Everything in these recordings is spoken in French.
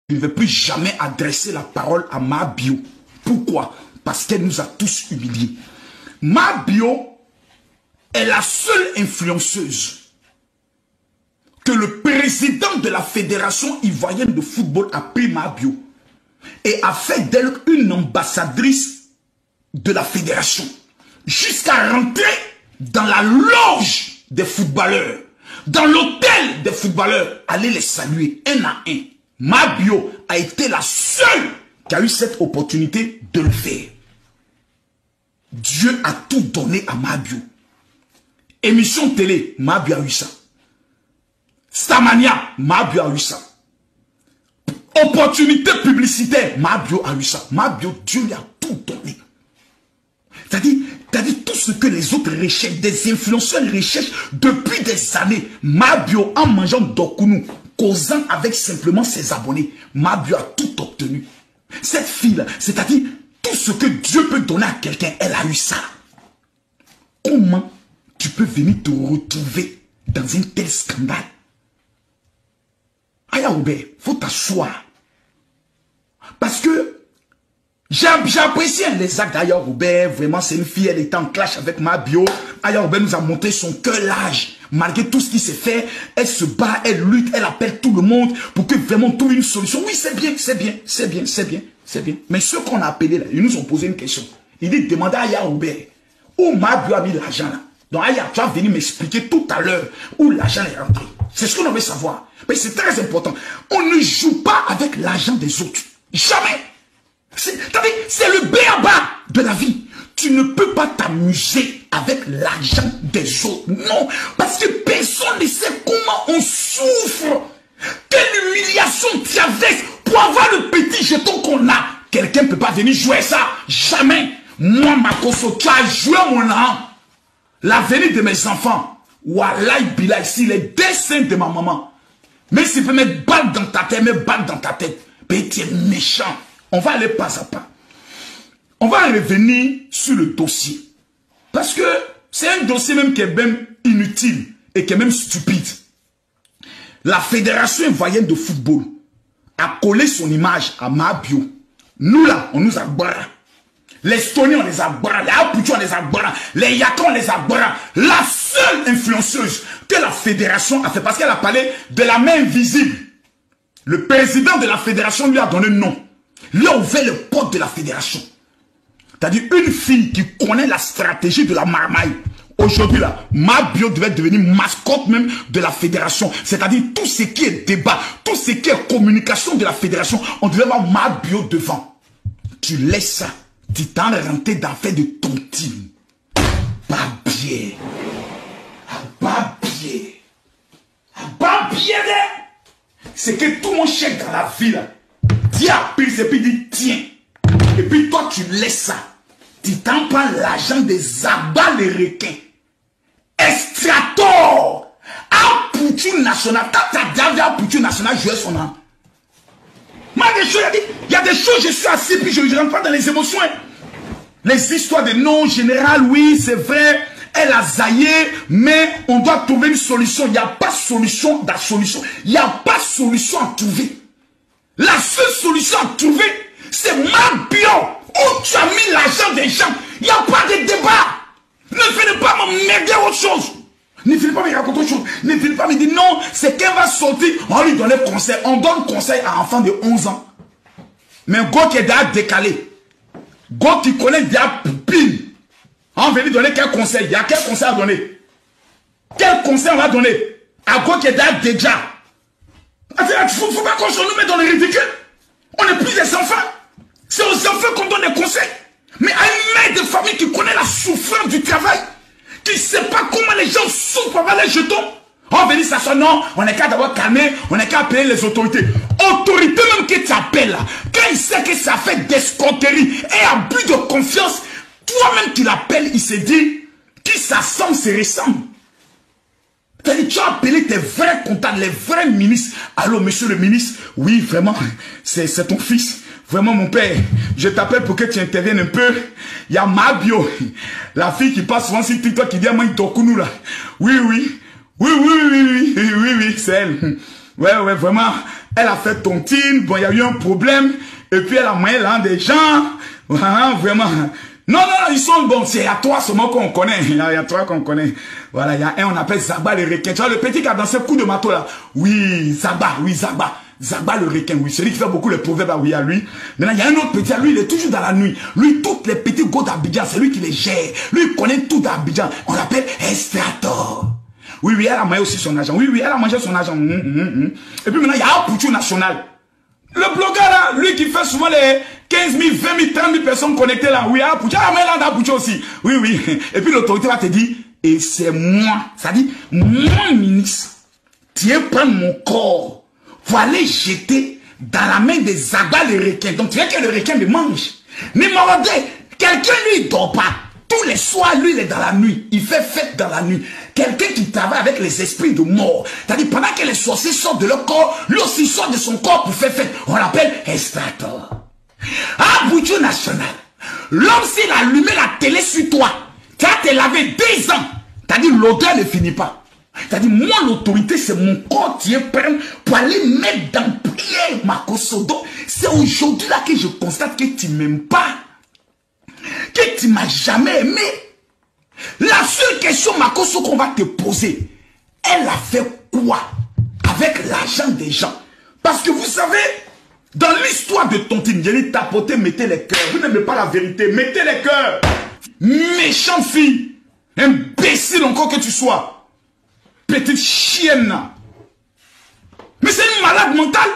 Je ne vais plus jamais adresser la parole à Mabio. Pourquoi? Parce qu'elle nous a tous humiliés. Mabio est la seule influenceuse que le président de la Fédération ivoirienne de football a pris Mabio et a fait d'elle une ambassadrice de la Fédération jusqu'à rentrer dans la loge des footballeurs, dans l'hôtel des footballeurs, aller les saluer un à un. Mabio a été la seule qui a eu cette opportunité de le faire. Dieu a tout donné à Mabio. Émission télé, Mabio a eu ça. Stamania, Mabio a eu ça. Opportunité publicitaire, Mabio a eu ça. Mabio, Dieu lui a tout donné. C'est-à-dire tout ce que les autres recherchent, des influenceurs recherchent depuis des années. Mabio, en mangeant Dokunu, causant avec simplement ses abonnés, Mabio a tout obtenu. Cette fille-là, c'est-à-dire tout ce que Dieu peut donner à quelqu'un, elle a eu ça. Comment tu peux venir te retrouver dans un tel scandale? Aya Robert, faut t'asseoir. Parce que j'apprécie les actes d'Aya Robert. Vraiment, c'est une fille, elle était en clash avec Mabio. Aya Robert nous a montré son cœur large. Malgré tout ce qui s'est fait, elle se bat, elle lutte, elle appelle tout le monde pour que vraiment trouve une solution. Oui, c'est bien, c'est bien, c'est bien, c'est bien, c'est bien. Mais ceux qu'on a appelés là, ils nous ont posé une question. Ils disent, demandez à Aya Robert où Mabio a mis l'argent là. Donc Aya, tu vas venir m'expliquer tout à l'heure où l'argent est rentré. C'est ce qu'on veut savoir. Mais c'est très important. On ne joue pas avec l'argent des autres. Jamais. C'est le b.a.-ba de la vie. Tu ne peux pas t'amuser avec l'argent des autres. Non. Parce que personne ne sait comment on souffre. Quelle humiliation tu avais pour avoir le petit jeton qu'on a. Quelqu'un ne peut pas venir jouer ça. Jamais. Moi, Makoso, tu as joué mon âme. L'avenir de mes enfants. Wallahi Billah, ici, les dessins de ma maman. Mais si tu peux mettre balle dans ta tête, mets balle dans ta tête. Mais tu es méchant. On va aller pas à pas. On va revenir sur le dossier. Parce que c'est un dossier même qui est même inutile et qui est même stupide. La Fédération ivoirienne de football a collé son image à Mabio. Nous là, on nous a barré. Les Stoniens, on les a barré. Les Aputu, on les a barré. Les Yakons, on les a barré. La seule influenceuse que la Fédération a fait, parce qu'elle a parlé de la main invisible. Le président de la Fédération lui a donné nom. Lui a ouvert les portes de la Fédération. C'est-à-dire une fille qui connaît la stratégie de la marmaille. Aujourd'hui là, Mabio devait devenir mascotte même de la Fédération. C'est-à-dire tout ce qui est débat, tout ce qui est communication de la Fédération, on devait avoir Mabio devant. Tu laisses ça. Tu t'en rentré dans fait de ton team. Pas bien. Pas bien. Pas bien. C'est que tout mon chèque dans la vie là. Dieu a pris et puis dit tiens. Et puis toi tu laisses ça. Tu t'en prends l'argent des abats les requins. Extrator. Aputu national. Quand tu as déjà Aputu national, jouer son nom. Moi, il y a des choses, je suis assis, puis je ne rentre pas dans les émotions. Les histoires de non général, oui, c'est vrai, elle a zaillé, mais on doit trouver une solution. Il n'y a pas solution dans la solution. Il n'y a pas solution à trouver. La seule solution à trouver, c'est Mabio, où tu as mis l'argent des gens. Il n'y a pas de débat. Ne venez pas m'emmerder autre chose. Ne venez pas me raconter autre chose. Ne venez pas me dire non, c'est qu'elle va sortir. On lui donne conseil. On donne conseil à un enfant de 11 ans. Mais Go qui est déjà décalé. Go qui connaît déjà pile. On va lui donner quel conseil? Il y a quel conseil à donner? Quel conseil on va donner? À Go qui est déjà. Il ne faut pas qu'on se nous mette dans le ridicule. On n'est plus des enfants. C'est aux enfants qu'on donne des conseils. Mais à une mère de famille qui connaît la souffrance du travail, qui ne sait pas comment les gens souffrent avec les jetons, on va dire ça, non, on est qu'à d'abord calmer, on est qu'à appeler les autorités. Autorités même que tu appelles là, quand il sait que ça fait d'escroquerie et abus de confiance, toi-même tu l'appelles, il se dit, qui ça semble se ressemble. Tu as appelé tes vrais contacts, les vrais ministres. Allô, monsieur le ministre, oui, vraiment, c'est ton fils. Vraiment, mon père, je t'appelle pour que tu interviennes un peu. Il y a Mabio, la fille qui passe souvent sur TikTok qui dit à moi, Dokunu là. Oui, c'est elle. Ouais, vraiment. Elle a fait tontine. Bon, il y a eu un problème. Et puis, elle a moyen là des gens. Vraiment. Non, ils sont bons. C'est à toi seulement qu'on connaît. Il y a toi qu'on connaît. Voilà, il y a un, on appelle Zagba le requin. Tu vois, le petit qui a dansé coup de marteau là. Oui, Zagba. Zagba le requin, oui. Celui qui fait beaucoup les proverbes, oui, à lui. Maintenant, il y a un autre petit, lui, il est toujours dans la nuit. Lui, toutes les petits go d'Abidjan, c'est lui qui les gère. Lui, il connaît tout d'Abidjan. On l'appelle Estrator. Oui, elle a mangé aussi son argent. Oui, elle a mangé son argent. Et puis maintenant, il y a un Pouchou national. Le blogueur là, lui qui fait souvent les 15 000, 20 000, 30 000 personnes connectées là. Oui, à Pouchou. Ah, mais là, Pouchou aussi. Oui. Et puis l'autorité va te dire, et c'est moi. Ça dit, moi, ministre, tu es prendre mon corps pour aller jeter dans la main des Zagba les requins. Donc tu veux que le requin me mange. Mais mordez, quelqu'un lui il dort pas. Tous les soirs, lui il est dans la nuit. Il fait fête dans la nuit. Quelqu'un qui travaille avec les esprits de mort. C'est-à-dire pendant que les sorciers sortent de leur corps, lui aussi sort de son corps pour faire fête. On l'appelle Estrator. Ah, Pouchou national. L'homme s'il a allumé la télé sur toi, tu as te lavé 10 ans. C'est-à-dire l'odeur ne finit pas. C'est-à-dire, moi, l'autorité, c'est mon corps qui est prêt pour aller mettre dans prière, Makosodo. C'est aujourd'hui là que je constate que tu m'aimes pas. Que tu m'as jamais aimé. La seule question, Makoso, qu'on va te poser, elle a fait quoi avec l'argent des gens? Parce que vous savez, dans l'histoire de Tontine, j'ai dit tapoter, mettez les cœurs. Vous n'aimez pas la vérité, mettez les cœurs. Méchante fille, imbécile encore que tu sois. Petite chienne. Mais c'est une malade mentale.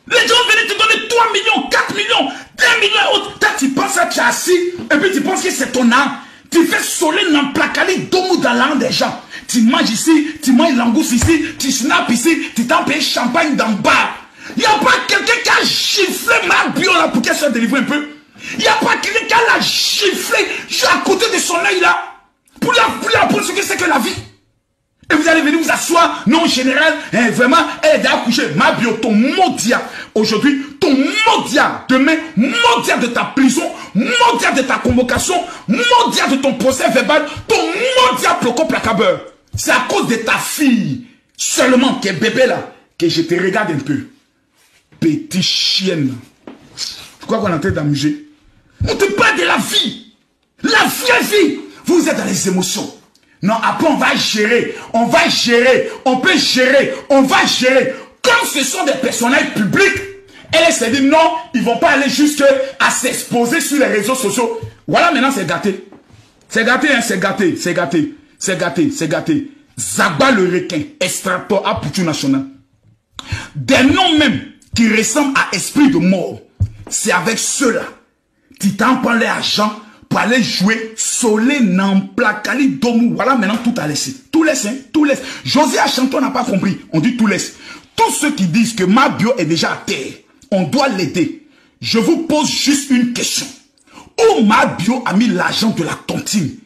Les gens viennent te donner 3 millions, 4 millions, 1 million et autres. Toi, tu penses à tu es assis et puis tu penses que c'est ton âme. Tu fais soleil dans placali domou dans l'âme des gens. Tu manges ici, tu manges langouste ici, tu snaps ici, tu t'en payes champagne dans le bar. Il n'y a pas quelqu'un qui a giflé ma bio là pour qu'elle soit délivrée un peu. Il n'y a pas quelqu'un qui a la giflé juste à côté de son œil là pour lui apprendre ce que c'est que la vie. Et vous allez venir vous asseoir, non général, hein, vraiment, elle est déjà couchée. Ma bio, ton maudit aujourd'hui, ton maudit demain, maudit de ta prison, maudit de ta convocation, maudit de ton procès verbal, ton maudit ploco placabeur. C'est à cause de ta fille, seulement qui est bébé là, que je te regarde un peu. Petite chienne. Tu crois qu'on est en train d'amuser? On te parle de la vie. La vraie vie. Vous êtes dans les émotions. Non, après on va gérer, on peut gérer, on va gérer. Comme ce sont des personnages publics, elle s'est dit non, ils ne vont pas aller jusqu'à s'exposer sur les réseaux sociaux. Voilà, maintenant c'est gâté. C'est gâté, hein, c'est gâté, c'est gâté, c'est gâté, c'est gâté. Zagba le requin, Estrator à Pouchou national. Des noms même qui ressemblent à esprit de mort, c'est avec ceux-là. Tu t'en prends l'argent pour aller jouer Solé Namplakali Domou. Voilà, maintenant tout a laissé. Tout laisse, hein, tout laisse. José Achanton n'a pas compris. On dit tout laisse. Tous ceux qui disent que ma bio est déjà à terre, on doit l'aider. Je vous pose juste une question. Où ma bio a mis l'argent de la tontine?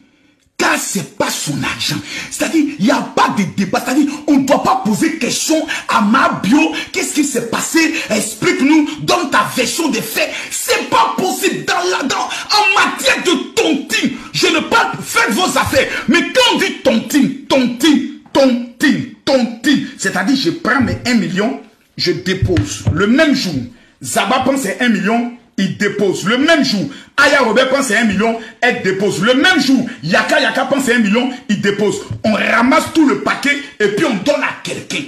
Car c'est pas son argent. C'est-à-dire, il n'y a pas de débat. C'est-à-dire, on ne doit pas poser question à ma bio. Qu'est-ce qui s'est passé? Explique-nous, donne ta version des faits. C'est pas possible en matière de tontine. Je ne parle, faites vos affaires. Mais quand on dit tontine, c'est-à-dire, je prends mes 1 million, je dépose. Le même jour, Zaba prend ses 1 million, il dépose. Le même jour, Aya Robert prend ses 1 million, elle dépose. Le même jour, Yaka prend ses 1 million, il dépose. On ramasse tout le paquet et puis on donne à quelqu'un.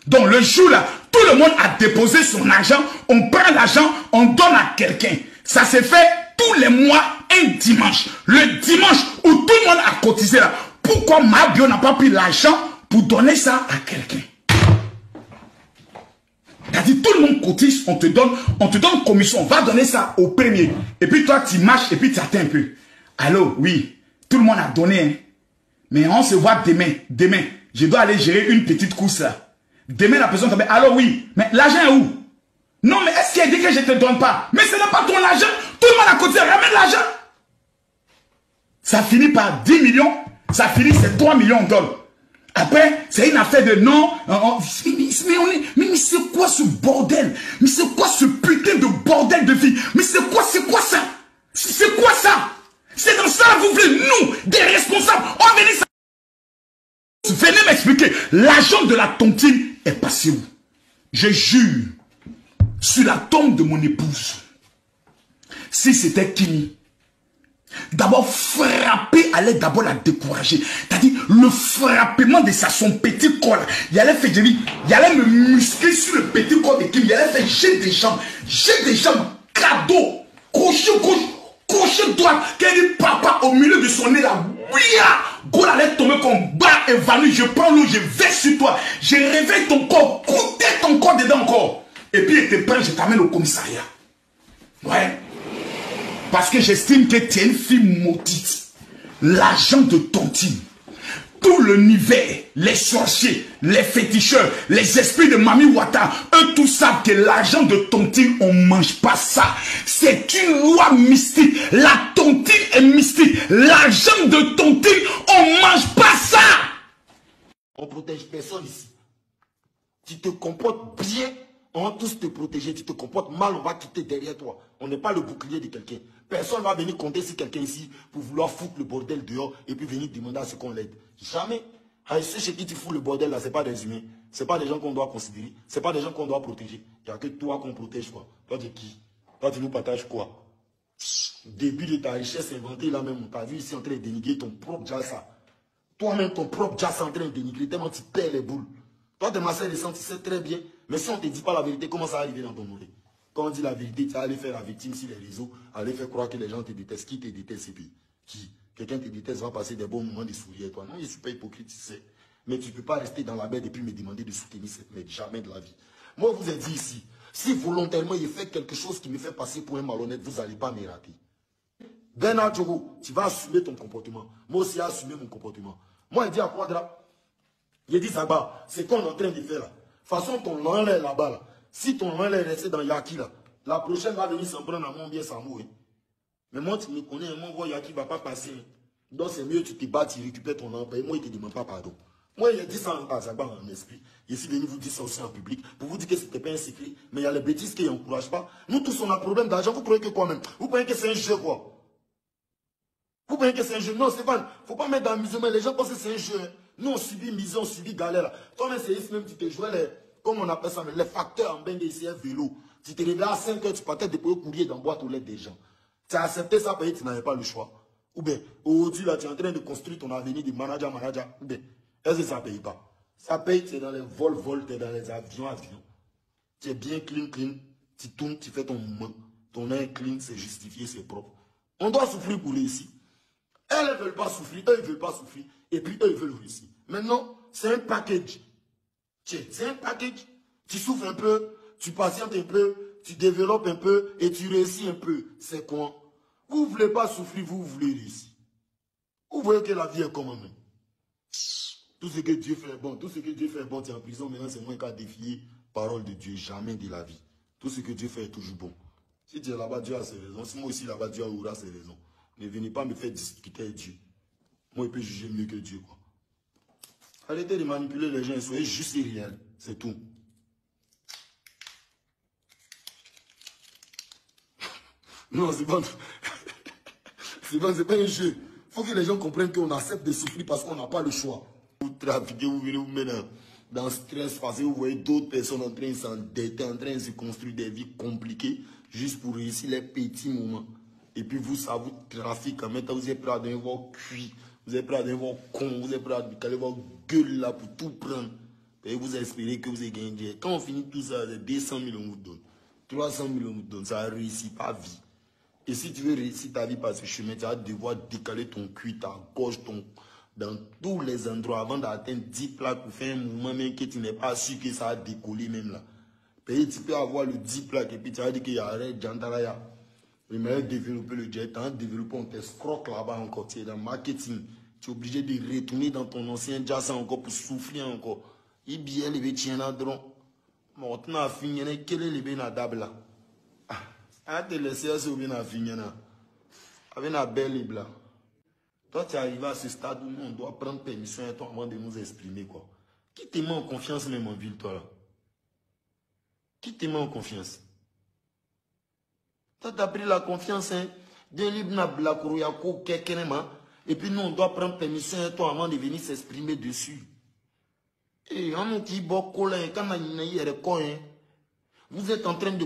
Donc le jour là, tout le monde a déposé son argent, on prend l'argent, on donne à quelqu'un. Ça s'est fait tous les mois, un dimanche. Le dimanche où tout le monde a cotisé là. Pourquoi ma bio n'a pas pris l'argent pour donner ça à quelqu'un? C'est-à-dire, tout le monde cotise, on te donne commission, on va donner ça au premier. Et puis toi, tu marches et puis tu attends un peu. Allô, oui, tout le monde a donné. Hein. Mais on se voit demain. Demain, je dois aller gérer une petite course là. Demain, la personne tombe. Allô, oui, mais l'argent est où? Non, mais est-ce qu'il a dit que je ne te donne pas? Mais ce n'est pas ton argent. Tout le monde a cotisé, ramène l'argent. Ça finit par 10 millions, ça finit, c'est 3 millions de dollars. Après, c'est une affaire de non. Mais c'est quoi ce bordel? Mais c'est quoi ce putain de bordel de vie? Mais c'est quoi ça? C'est quoi ça? C'est dans ça que vous voulez, nous, des responsables. On venait ça. Venez m'expliquer. L'argent de la tontine est passé où? Je jure sur la tombe de mon épouse, si c'était Kimi, d'abord frapper allait d'abord la décourager. C'est-à-dire le frappement de son petit corps. Il allait faire, il allait me muscler sur le petit corps de Kimi. Il allait faire j'ai des jambes, cadeau, crochet gauche, crochet droite. Qu'elle dit papa au milieu de son nez là. Goul allait tomber comme bas évanoui. Je prends l'eau, je vais sur toi. Je réveille ton corps, goûter ton corps dedans encore. Et puis il te prend, je t'amène au commissariat. Ouais. Parce que j'estime que tu es une fille maudite. L'agent de tontine. Tout l'univers, les sorciers, les féticheurs, les esprits de Mami Wata, eux tous savent que l'argent de tontine, on ne mange pas ça. C'est une loi mystique. La tontine est mystique. L'argent de tontine, on ne mange pas ça. On protège personne ici. Tu te comportes bien, on va tous te protéger. Tu te comportes mal, on va quitter derrière toi. On n'est pas le bouclier de quelqu'un. Personne ne va venir compter sur quelqu'un ici pour vouloir foutre le bordel dehors et puis venir demander à ce qu'on l'aide. Jamais. C'est chez qui tu fous le bordel là, ce n'est pas des humains. Ce n'est pas des gens qu'on doit considérer. Ce n'est pas des gens qu'on doit protéger. Il n'y a que toi qu'on protège quoi. Toi tu es qui? Toi tu nous partages quoi? Début de ta richesse inventée là même. Tu as vu ici en train de dénigrer ton propre jassa. Toi-même ton propre jassa en train de dénigrer tellement tu perds les boules. Toi, t'es ma sœur récente, tu sais très bien. Mais si on ne te dit pas la vérité, comment ça va arriver dans ton oreille? Quand on dit la vérité, tu vas aller faire la victime sur les réseaux, aller faire croire que les gens te détestent. Qui te déteste et puis qui? Quelqu'un te déteste, va passer des bons moments de sourire. Toi, non, je ne suis pas hypocrite, tu sais. Mais tu ne peux pas rester dans la bête et puis me demander de soutenir cette merde. Jamais de la vie. Moi, je vous ai dit ici, si volontairement il fait quelque chose qui me fait passer pour un malhonnête, vous n'allez pas me rater. Bernard Djogo, tu vas assumer ton comportement. Moi aussi, j'ai assumé mon comportement. Moi, il dit à Quadra, il dit Zagba, c'est qu'on est en train de faire là. De toute façon, ton nom est là-bas là. Si ton nom est resté dans Yaki là, la prochaine va venir s'en prendre à mon bien sans mourir. Mais moi, tu me connais, moi, voir Yaki ne va pas passer. Donc, c'est mieux, tu te bats, tu récupères ton empire. Et moi, il ne te demande pas pardon. Moi, il a dit ça à Zagba en esprit. Je suis venu vous dire ça aussi en public. Pour vous dire que ce n'était pas un secret. Mais il y a les bêtises qui n'encouragent pas. Nous tous, on a un problème d'argent. Vous croyez que quoi même? Vous croyez que c'est un jeu quoi? Vous croyez que c'est un jeu? Non, Stéphane, il ne faut pas mettre dans l'amusement. Les gens pensent que c'est un jeu. Nous, on subit misère, on subit galère. Toi-même, c'est ici même, tu te jouais les, comme on appelle ça, les facteurs en bain ici, un vélo. Tu te réveillais à 5 h, tu partais déployer courrier dans boîte aux lettres des gens. Tu as accepté ça parce que tu n'avais pas le choix. Ou bien, aujourd'hui, là, tu es en train de construire ton avenir de manager. Ou bien, est-ce que ça ne paye pas? Ça paye, tu es dans les vols, tu es dans les avions. Tu es bien clean. Tu tournes, tu fais ton mouvement. Ton air clean, c'est justifié, c'est propre. On doit souffrir pour réussir. Elles ne veulent pas souffrir, eux, ils ne veulent pas souffrir. Et puis, eux, ils veulent réussir. Maintenant, c'est un package. C'est un package. Tu souffres un peu, tu patientes un peu, tu développes un peu et tu réussis un peu. C'est quoi? Vous ne voulez pas souffrir, vous voulez réussir. Vous voyez que la vie est comment même. Tout ce que Dieu fait est bon. Tout ce que Dieu fait est bon, tu es en prison. Maintenant, c'est moins qu'à défier parole de Dieu. Jamais de la vie. Tout ce que Dieu fait est toujours bon. Si tu es là-bas, Dieu a ses raisons. Si moi aussi là-bas, Dieu aura ses raisons. Ne venez pas me faire discuter avec Dieu. Moi, il peut juger mieux que Dieu, quoi. Arrêtez de manipuler les gens, soyez juste et réel. C'est tout. Non, c'est pas... c'est pas un jeu. Il faut que les gens comprennent qu'on accepte de souffrir parce qu'on n'a pas le choix. Vous trafiquez, vous venez vous mettre dans le stress parce que vous voyez d'autres personnes en train de s'endetter, en train de se construire des vies compliquées juste pour réussir les petits moments. Et puis vous, ça vous trafique. Maintenant, vous êtes prêt à donner vos cuits. Vous êtes prêt à donner vos cons. Vous êtes prêt à caler vos gueules là pour tout prendre. Et vous espérez que vous avez gagné. Quand on finit tout ça, 200 000 on vous donne. 300 000 on vous donne. Ça ne réussit pas vie. Et si tu veux réussir ta vie par ce chemin, tu vas devoir décaler ton cuit, ta gorge, dans tous les endroits avant d'atteindre 10 plaques pour faire un mouvement même que tu n'es pas sûr que ça a décollé même là. Et tu peux avoir le 10 plaques et puis tu vas dire qu'il y a un Jantaraya. Le meilleur développer le jet, en développant, on t'escroque là-bas encore. Tu es dans le marketing. Tu es obligé de retourner dans ton ancien jazz encore pour souffler encore. Il bien les tiens là dedans. Maintenant, à finir, quel est le bien à dable là? Ah, te laisser ça ou bien à finir là? Avec la belle libre là. Toi, tu es arrivé à ce stade où on doit prendre permission et toi avant de nous exprimer quoi. Qui te met en confiance même en ville, toi là? Qui te met en confiance? Toi, tu as pris la confiance hein, d'un libre et puis nous, on doit prendre permission à toi avant de venir s'exprimer dessus. Vous êtes en train de